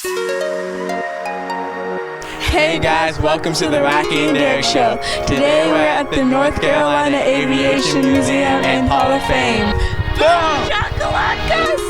Hey guys, welcome to the Rocky and Derrick Show. Today we're at the North Carolina Aviation Museum and Hall of Fame. Boom! Chocolates!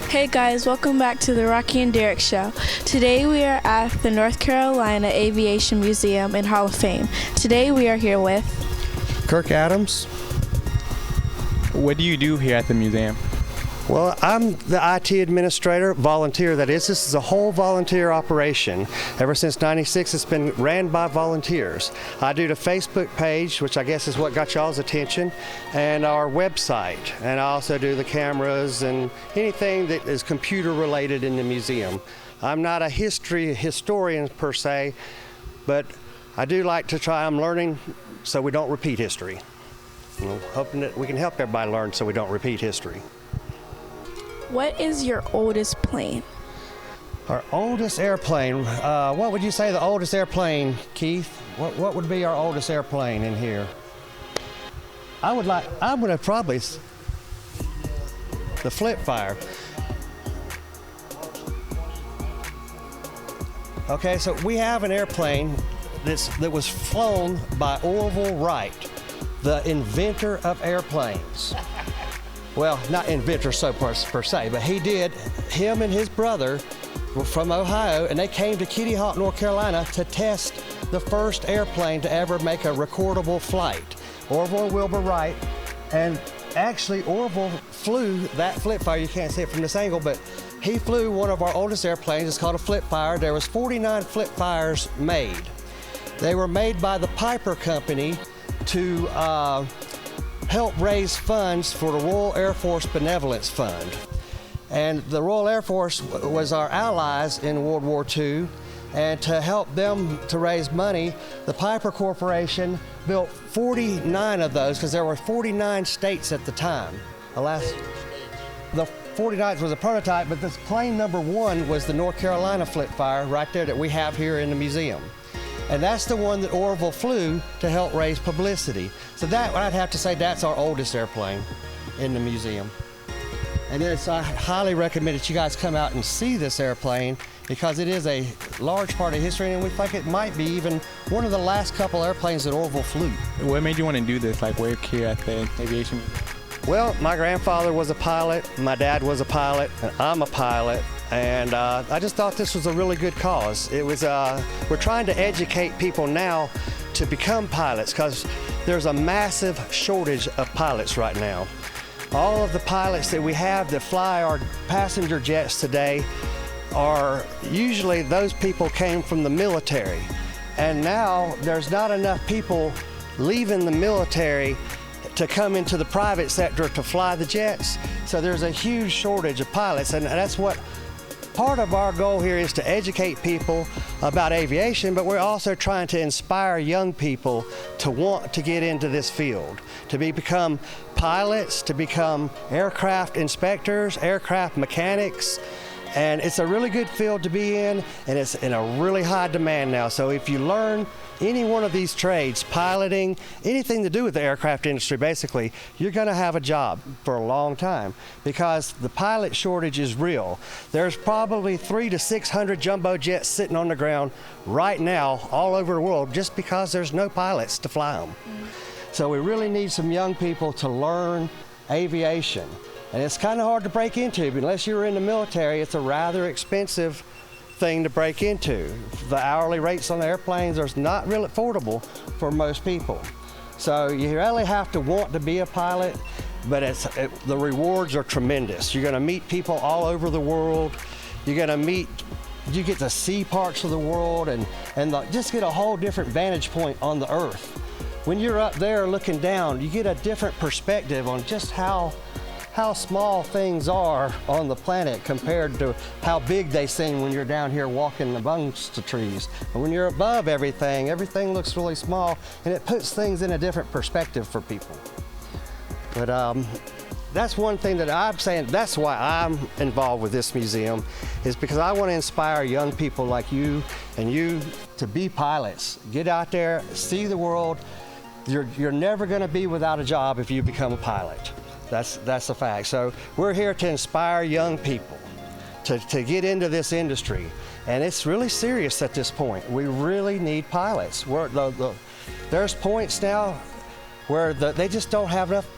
Hey guys, welcome back to the Rocky and Derrick Show. Today we are at the North Carolina Aviation Museum and Hall of Fame. Today we are here with Kirk Adams. What do you do here at the museum? Well, I'm the IT administrator, volunteer that is. This is a whole volunteer operation. Ever since '96, it's been ran by volunteers. I do the Facebook page, which I guess is what got y'all's attention, and our website. And I also do the cameras and anything that is computer related in the museum. I'm not a historian per se, but I do like to try. I'm learning so we don't repeat history. You know, hoping that we can help everybody learn so we don't repeat history. what is your oldest plane? Our oldest airplane, what would you say the oldest airplane, Keith? What would be our oldest airplane in here? I would have probably, the flip fire. Okay, so we have an airplane that was flown by Orville Wright, the inventor of airplanes. Well, not inventor so per se, but he did. Him and his brother were from Ohio, and they came to Kitty Hawk, North Carolina to test the first airplane to ever make a recordable flight. Orville and Wilbur Wright, and actually Orville flew that flip fire. You can't see it from this angle, but he flew one of our oldest airplanes. It's called a flip fire. There was 49 flip fires made. They were made by the Piper Company to help raise funds for the Royal Air Force Benevolence Fund. And the Royal Air Force was our allies in World War II, and to help them to raise money, the Piper Corporation built 49 of those, because there were 49 states at the time. The 49th was a prototype, but this plane number 1 was the North Carolina flip fire right there that we have here in the museum. And that's the one that Orville flew to help raise publicity. So that, I'd have to say, that's our oldest airplane in the museum. And I highly recommend that you guys come out and see this airplane, because it is a large part of history, and we think it might be even one of the last couple airplanes that Orville flew. What made you want to do this, like work here at the Aviation? Well, my grandfather was a pilot, my dad was a pilot, and I'm a pilot. And I just thought this was a really good cause. It was, we're trying to educate people now to become pilots, because there's a massive shortage of pilots right now. All of the pilots that we have that fly our passenger jets today, are usually those people came from the military. And now there's not enough people leaving the military to come into the private sector to fly the jets. So there's a huge shortage of pilots, and that's what part of our goal here is, to educate people about aviation, but we're also trying to inspire young people to want to get into this field, to become pilots, to become aircraft inspectors, aircraft mechanics. And it's a really good field to be in, and it's in a really high demand now. So if you learn any one of these trades, piloting, anything to do with the aircraft industry, basically, you're going to have a job for a long time, because the pilot shortage is real. There's probably 300 to 600 jumbo jets sitting on the ground right now all over the world just because there's no pilots to fly them. So we really need some young people to learn aviation. And it's kind of hard to break into, but unless you're in the military, it's a rather expensive thing to break into. The hourly rates on the airplanes are not really affordable for most people. So you really have to want to be a pilot, but the rewards are tremendous. You're going to meet people all over the world. You get to see parts of the world and just get a whole different vantage point on the earth. When you're up there looking down, you get a different perspective on just how small things are on the planet compared to how big they seem when you're down here walking amongst the trees. But when you're above everything looks really small, and it puts things in a different perspective for people. But that's one thing that I'm saying, that's why I'm involved with this museum, is because I want to inspire young people like you and you to be pilots. Get out there, see the world. You're never going to be without a job if you become a pilot. That's a fact. So we're here to inspire young people to get into this industry. And it's really serious at this point. We really need pilots. There's points now where they just don't have enough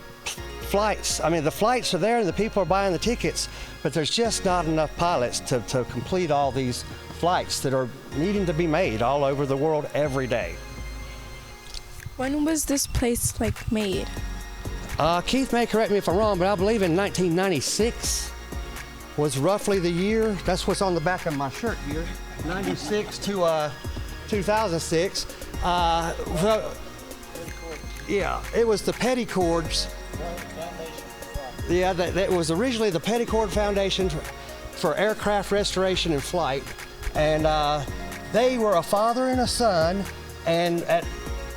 flights. I mean, the flights are there and the people are buying the tickets, but there's just not enough pilots to complete all these flights that are needing to be made all over the world every day. When was this place made? Keith may correct me if I'm wrong, but I believe in 1996 was roughly the year. That's what's on the back of my shirt here, 96 to 2006. Yeah, it was the Petticords. Yeah, that was originally the Petticord Foundation for Aircraft Restoration and Flight. And they were a father and a son, and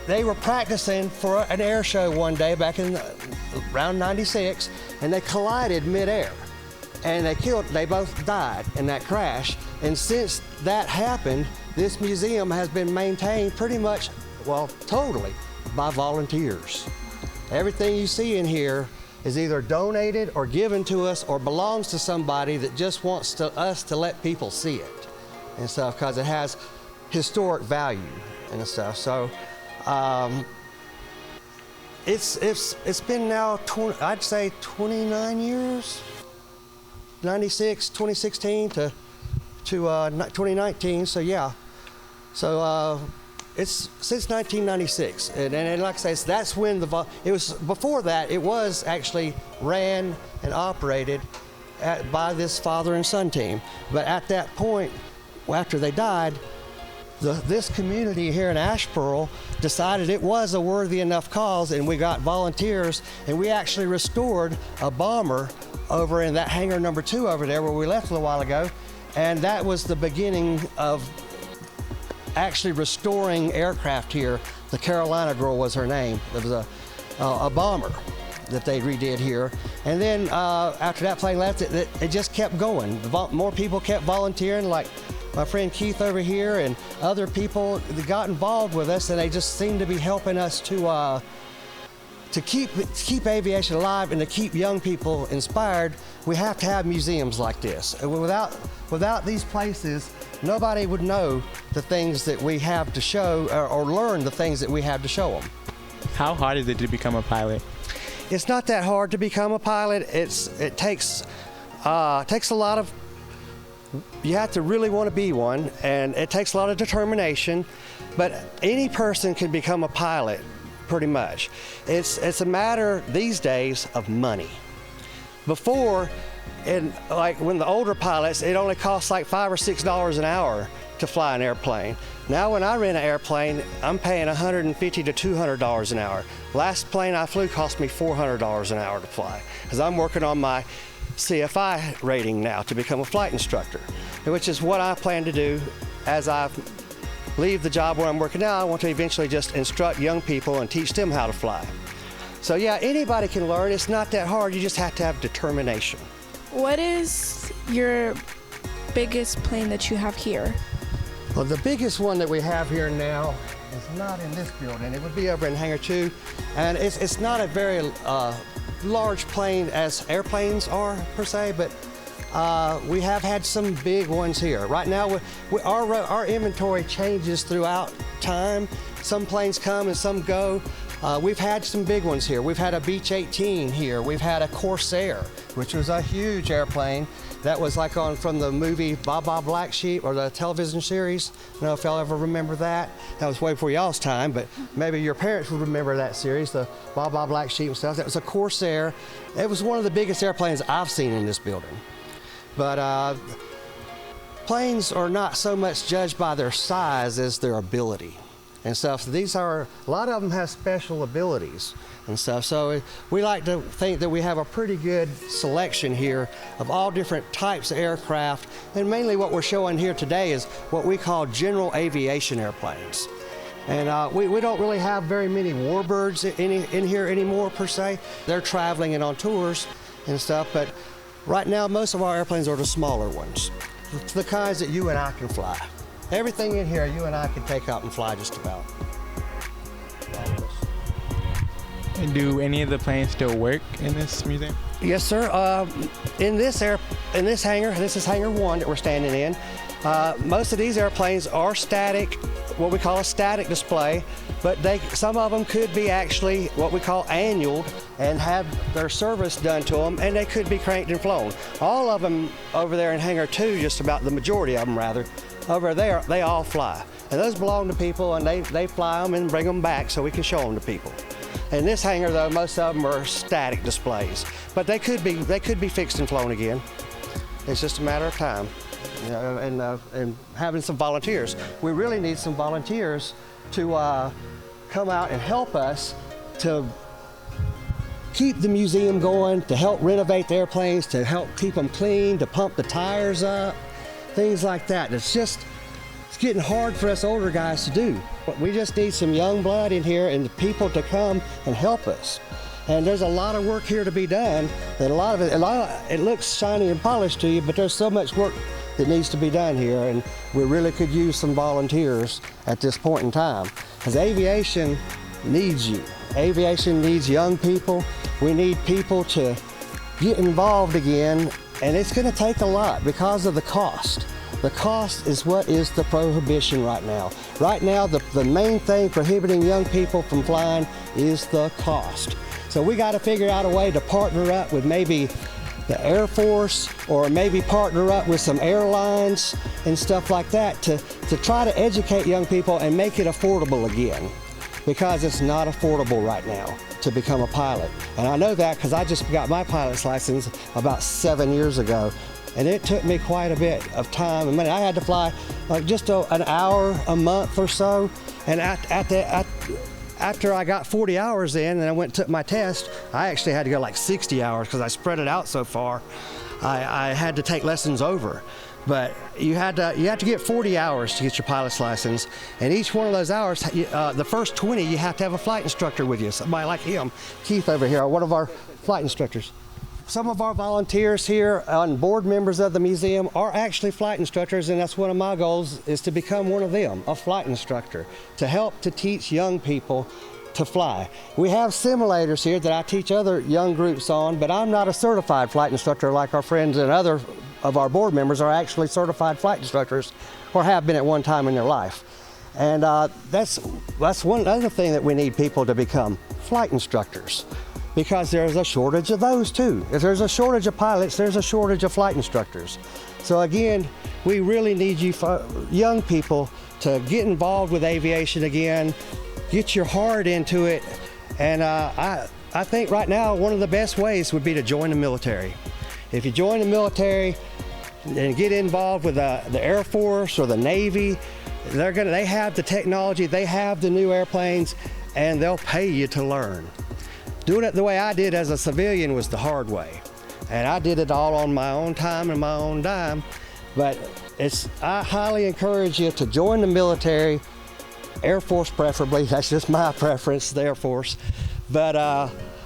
they were practicing for an air show one day back in around 96, and they collided midair. And they both died in that crash. And since that happened, this museum has been maintained pretty much, well, totally by volunteers. Everything you see in here is either donated or given to us or belongs to somebody that just wants us to let people see it and stuff, because it has historic value and stuff. So it's been now I'd say 29 years, 2016 to 2019. So yeah, so it's since 1996, and like I say, that's when it was. Before that, it was actually ran and operated by this father and son team. But at that point, after they died, this community here in Asheboro decided it was a worthy enough cause, and we got volunteers, and we actually restored a bomber over in that hangar number 2 over there where we left a little while ago, and that was the beginning of actually restoring aircraft here. The Carolina Girl was her name. It was a bomber that they redid here, and then after that plane left, it just kept going. More people kept volunteering, like my friend Keith over here and other people that got involved with us, and they just seem to be helping us to keep aviation alive and to keep young people inspired. We have to have museums like this. And without these places, nobody would know the things that we have to show, or learn the things that we have to show them. How hard is it to become a pilot? It's not that hard to become a pilot. It takes a lot of. You have to really want to be one, and it takes a lot of determination. But any person can become a pilot, pretty much. It's a matter these days of money. Before, And like when the older pilots, it only costs like $5 or $6 an hour to fly an airplane. Now when I rent an airplane, I'm paying $150 to $200 an hour. Last plane I flew cost me $400 an hour to fly, because I'm working on my CFI rating now to become a flight instructor, which is what I plan to do as I leave the job where I'm working now. I want to eventually just instruct young people and teach them how to fly. So yeah, anybody can learn. It's not that hard. You just have to have determination. What is your biggest plane that you have here? Well, the biggest one that we have here now is not in this building. It would be over in Hangar 2, and it's not a very large plane as airplanes are per se, but we have had some big ones here. Right now, our inventory changes throughout time. Some planes come and some go. We've had some big ones here. We've had a Beech 18 here. We've had a Corsair, which was a huge airplane. That was like from the movie Baa Black Sheep, or the television series. I don't know if y'all ever remember that. That was way before y'all's time, but maybe your parents would remember that series, the Baa Black Sheep and stuff. That was a Corsair. It was one of the biggest airplanes I've seen in this building. But planes are not so much judged by their size as their ability and stuff. So a lot of them have special abilities and stuff. So we like to think that we have a pretty good selection here of all different types of aircraft. And mainly what we're showing here today is what we call general aviation airplanes. And we don't really have very many warbirds in here anymore per se. They're traveling and on tours and stuff, but right now most of our airplanes are the smaller ones, the kinds that you and I can fly. Everything in here you and I can take out and fly just about. And do any of the planes still work in this museum? Yes, sir. In this hangar, this is Hangar 1 that we're standing in. Most of these airplanes are static, what we call a static display, but some of them could be actually what we call annualed and have their service done to them, and they could be cranked and flown. All of them over there in Hangar 2, just about the majority of them rather, over there, they all fly. And those belong to people, and they fly them and bring them back so we can show them to people. In this hangar, though, most of them are static displays, but they could be fixed and flown again. It's just a matter of time, you know, and having some volunteers. We really need some volunteers to come out and help us to keep the museum going, to help renovate the airplanes, to help keep them clean, to pump the tires up, things like that. It's getting hard for us older guys to do. But we just need some young blood in here and the people to come and help us. And there's a lot of work here to be done. And a lot of it looks shiny and polished to you, but there's so much work that needs to be done here, and we really could use some volunteers at this point in time. Because aviation needs you. Aviation needs young people. We need people to get involved again, and it's going to take a lot because of the cost. The cost is what is the prohibition right now. Right now, the main thing prohibiting young people from flying is the cost. So we got to figure out a way to partner up with maybe the Air Force, or maybe partner up with some airlines and stuff like that to try to educate young people and make it affordable again, because it's not affordable right now to become a pilot. And I know that because I just got my pilot's license about 7 years ago. And it took me quite a bit of time and money. I had to fly like just an hour a month or so. And after I got 40 hours in and I went and took my test, I actually had to go like 60 hours because I spread it out so far. I had to take lessons over. But you have to get 40 hours to get your pilot's license. And each one of those hours, the first 20, you have to have a flight instructor with you. Somebody like him, Keith over here, one of our flight instructors. Some of our volunteers here and board members of the museum are actually flight instructors, and that's one of my goals, is to become one of them, a flight instructor, to help to teach young people to fly. We have simulators here that I teach other young groups on, but I'm not a certified flight instructor like our friends and other of our board members are actually certified flight instructors, or have been at one time in their life. And that's one other thing that we need people to become, flight instructors. Because there's a shortage of those too. If there's a shortage of pilots, there's a shortage of flight instructors. So again, we really need you young people to get involved with aviation again, get your heart into it. And I think right now one of the best ways would be to join the military. if you join the military and get involved with the Air Force or the Navy, they have the technology, they have the new airplanes, and they'll pay you to learn. Doing it the way I did as a civilian was the hard way. And I did it all on my own time and my own dime. But I highly encourage you to join the military, Air Force preferably. That's just my preference, the Air Force. But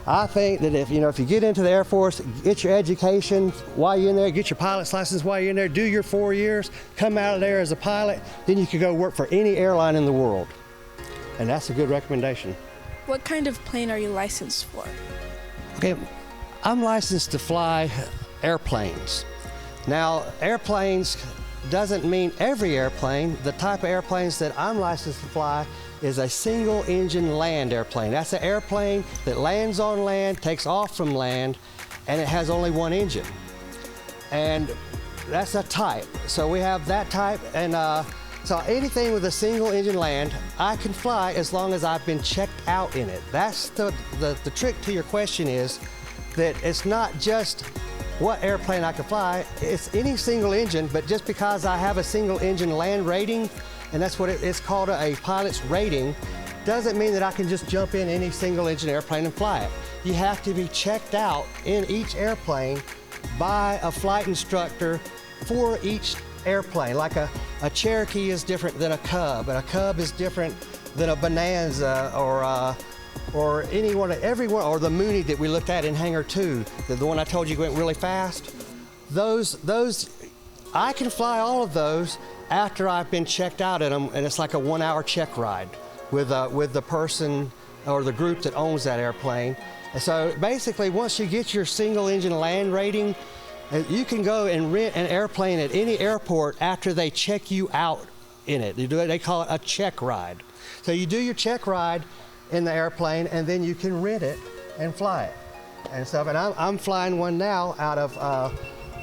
I think that if you get into the Air Force, get your education while you're in there, get your pilot's license while you're in there, do your 4 years, come out of there as a pilot, then you can go work for any airline in the world. And that's a good recommendation. What kind of plane are you licensed for? Okay, I'm licensed to fly airplanes. Now, airplanes doesn't mean every airplane. The type of airplanes that I'm licensed to fly is a single engine land airplane. That's an airplane that lands on land, takes off from land, and it has only one engine. And that's a type. So we have that type, and so anything with a single engine land, I can fly as long as I've been checked out in it. That's the trick to your question, is that it's not just what airplane I can fly, it's any single engine, but just because I have a single engine land rating, and that's what it's called, a pilot's rating, doesn't mean that I can just jump in any single engine airplane and fly it. You have to be checked out in each airplane by a flight instructor for each airplane. Like a Cherokee is different than a Cub, and a Cub is different than a Bonanza or everyone, or the Mooney that we looked at in Hangar 2, the one I told you went really fast. Those I can fly all of those after I've been checked out in them, and it's like a 1 hour check ride with the person or the group that owns that airplane. And so basically, once you get your single engine land rating, you can go and rent an airplane at any airport after they check you out in it. They call it a check ride. So you do your check ride in the airplane, and then you can rent it and fly it and stuff. And I'm flying one now out of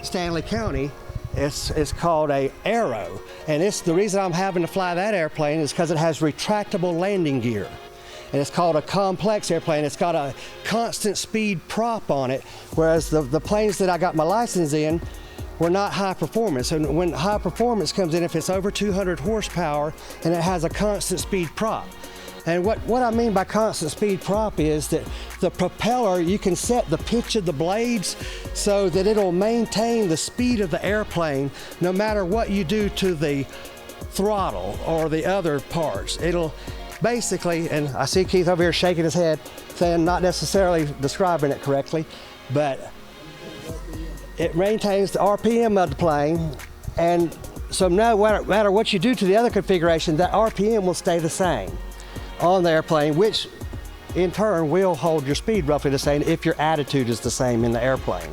Stanley County. It's called a Arrow, and the reason I'm having to fly that airplane is because it has retractable landing gear. And it's called a complex airplane. It's got a constant speed prop on it, whereas the planes that I got my license in were not high performance. And when high performance comes in, if it's over 200 horsepower and it has a constant speed prop. And what I mean by constant speed prop is that the propeller, you can set the pitch of the blades so that it'll maintain the speed of the airplane no matter what you do to the throttle or the other parts. It'll basically, and I see Keith over here shaking his head, saying not necessarily describing it correctly, but it maintains the RPM of the plane, and so no matter what you do to the other configuration, that RPM will stay the same on the airplane, which in turn will hold your speed roughly the same if your attitude is the same in the airplane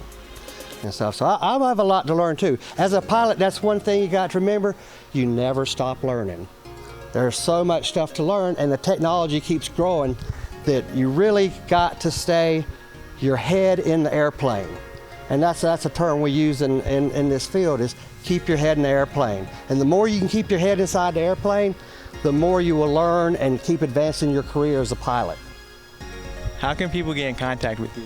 and stuff. So I have a lot to learn too. As a pilot, that's one thing you got to remember: you never stop learning. There's so much stuff to learn, and the technology keeps growing, that you really got to stay your head in the airplane. And that's a term we use in this field, is keep your head in the airplane. And the more you can keep your head inside the airplane, the more you will learn and keep advancing your career as a pilot. How can people get in contact with you?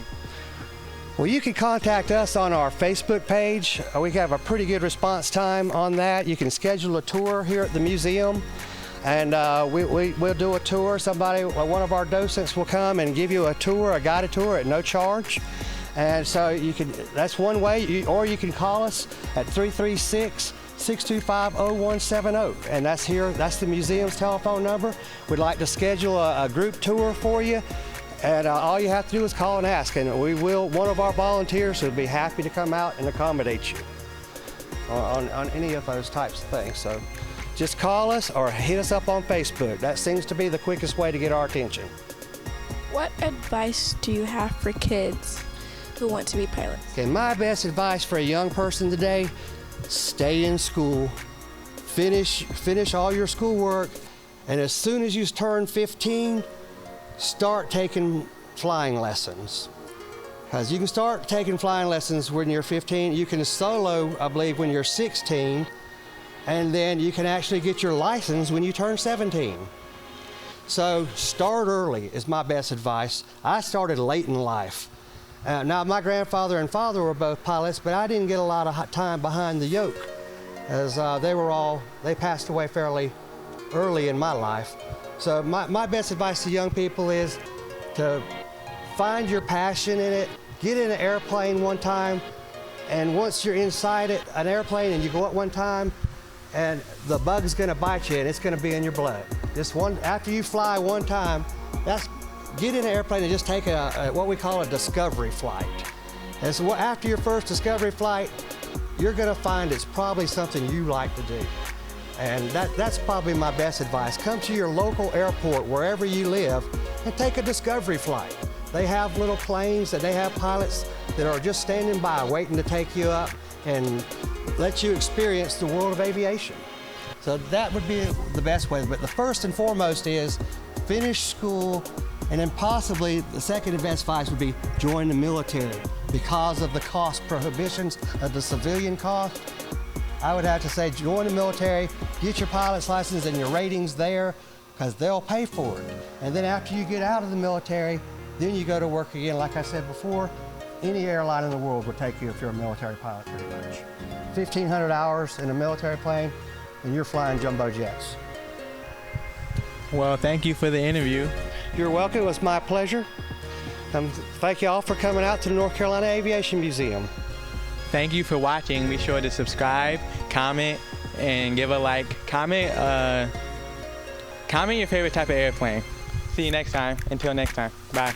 Well, you can contact us on our Facebook page. We have a pretty good response time on that. You can schedule a tour here at the museum, and we'll do a tour. One of our docents will come and give you a tour, a guided tour at no charge. And so that's one way, or you can call us at 336-625-0170. And that's the museum's telephone number. We'd like to schedule a group tour for you. And all you have to do is call and ask, and one of our volunteers will be happy to come out and accommodate you on any of those types of things. So just call us or hit us up on Facebook. That seems to be the quickest way to get our attention. What advice do you have for kids who want to be pilots? Okay, my best advice for a young person today: stay in school, finish all your schoolwork, and as soon as you turn 15, start taking flying lessons. Because you can start taking flying lessons when you're 15. You can solo, I believe, when you're 16, and then you can actually get your license when you turn 17. So start early is my best advice. I started late in life. Now, my grandfather and father were both pilots, but I didn't get a lot of time behind the yoke, as they passed away fairly early in my life. So my best advice to young people is to find your passion in it, get in an airplane one time, and once you're inside an airplane and you go up one time, and the bug's gonna bite you and it's gonna be in your blood. After you fly one time, get in an airplane and just take what we call a discovery flight. And so after your first discovery flight, you're gonna find it's probably something you like to do. And that's probably my best advice. Come to your local airport, wherever you live, and take a discovery flight. They have little planes that they have pilots that are just standing by waiting to take you up and let you experience the world of aviation. So that would be the best way. But the first and foremost is finish school, and then possibly the second best advice would be join the military. Because of the cost prohibitions of the civilian cost, I would have to say join the military, get your pilot's license and your ratings there, because they'll pay for it. And then after you get out of the military, then you go to work again. Like I said before, any airline in the world would take you if you're a military pilot, pretty much. 1,500 hours in a military plane, and you're flying jumbo jets. Well, thank you for the interview. You're welcome. It was my pleasure. Thank you all for coming out to the North Carolina Aviation Museum. Thank you for watching. Be sure to subscribe, comment, and give a like. Comment your favorite type of airplane. See you next time. Until next time. Bye.